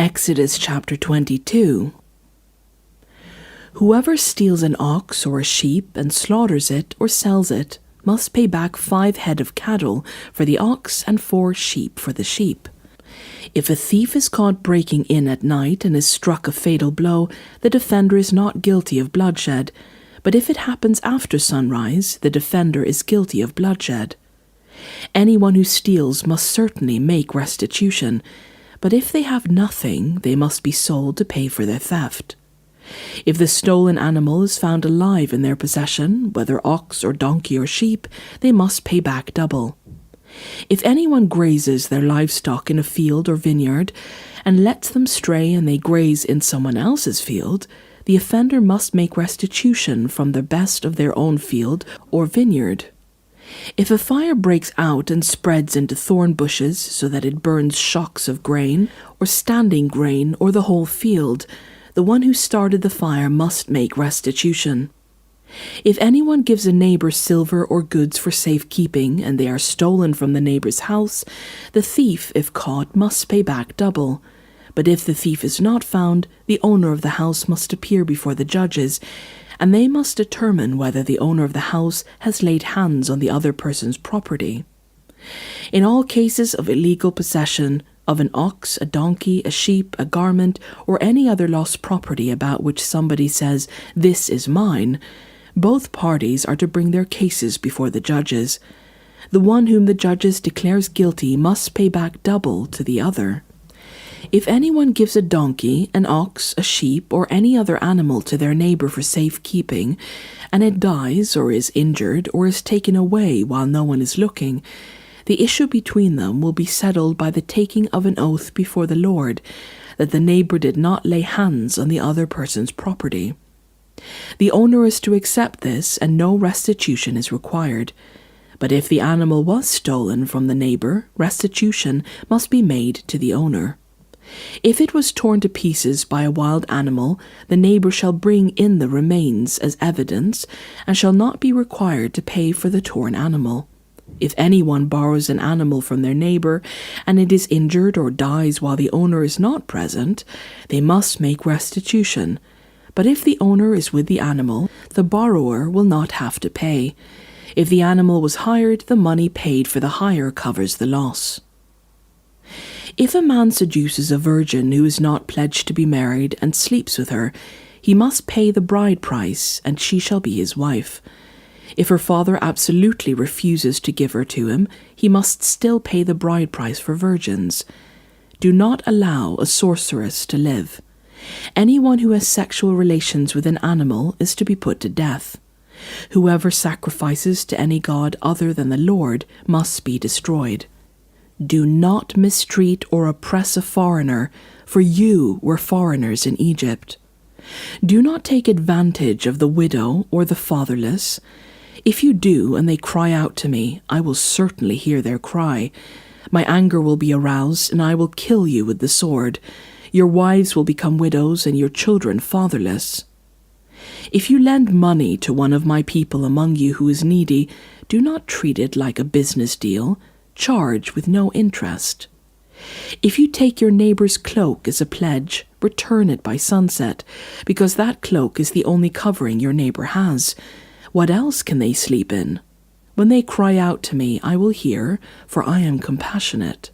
Exodus chapter 22. Whoever steals an ox or a sheep and slaughters it or sells it must pay back 5 head of cattle for the ox and 4 sheep for the sheep. If a thief is caught breaking in at night and is struck a fatal blow, the defender is not guilty of bloodshed, but if it happens after sunrise, the defender is guilty of bloodshed. Anyone who steals must certainly make restitution, but if they have nothing, they must be sold to pay for their theft. If the stolen animal is found alive in their possession, whether ox or donkey or sheep, they must pay back double. If anyone grazes their livestock in a field or vineyard, and lets them stray and they graze in someone else's field, the offender must make restitution from the best of their own field or vineyard. If a fire breaks out and spreads into thorn bushes so that it burns shocks of grain, or standing grain, or the whole field, the one who started the fire must make restitution. If anyone gives a neighbor silver or goods for safekeeping, and they are stolen from the neighbor's house, the thief, if caught, must pay back double. But if the thief is not found, the owner of the house must appear before the judges, and they must determine whether the owner of the house has laid hands on the other person's property. In all cases of illegal possession of an ox, a donkey, a sheep, a garment, or any other lost property about which somebody says, "This is mine," both parties are to bring their cases before the judges. The one whom the judges declares guilty must pay back double to the other. If anyone gives a donkey, an ox, a sheep, or any other animal to their neighbor for safekeeping, and it dies or is injured or is taken away while no one is looking, the issue between them will be settled by the taking of an oath before the Lord that the neighbor did not lay hands on the other person's property. The owner is to accept this, and no restitution is required. But if the animal was stolen from the neighbor, restitution must be made to the owner. If it was torn to pieces by a wild animal, the neighbor shall bring in the remains as evidence, and shall not be required to pay for the torn animal. If anyone borrows an animal from their neighbor, and it is injured or dies while the owner is not present, they must make restitution. But if the owner is with the animal, the borrower will not have to pay. If the animal was hired, the money paid for the hire covers the loss. If a man seduces a virgin who is not pledged to be married and sleeps with her, he must pay the bride price, and she shall be his wife. If her father absolutely refuses to give her to him, he must still pay the bride price for virgins. Do not allow a sorceress to live. Anyone who has sexual relations with an animal is to be put to death. Whoever sacrifices to any god other than the Lord must be destroyed. Do not mistreat or oppress a foreigner, for you were foreigners in Egypt. Do not take advantage of the widow or the fatherless. If you do, and they cry out to me, I will certainly hear their cry. My anger will be aroused, and I will kill you with the sword. Your wives will become widows, and your children fatherless. If you lend money to one of my people among you who is needy, do not treat it like a business deal. Charge with no interest. If you take your neighbor's cloak as a pledge, return it by sunset, because that cloak is the only covering your neighbor has. What else can they sleep in? When they cry out to me, I will hear, for I am compassionate.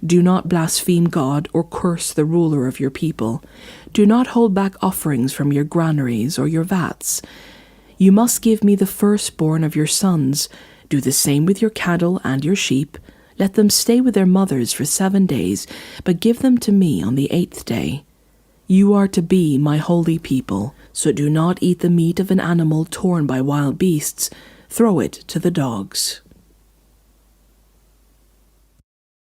Do not blaspheme God or curse the ruler of your people. Do not hold back offerings from your granaries or your vats. You must give me the firstborn of your sons. Do the same with your cattle and your sheep. Let them stay with their mothers for 7 days, but give them to me on the 8th day. You are to be my holy people, so do not eat the meat of an animal torn by wild beasts. Throw it to the dogs.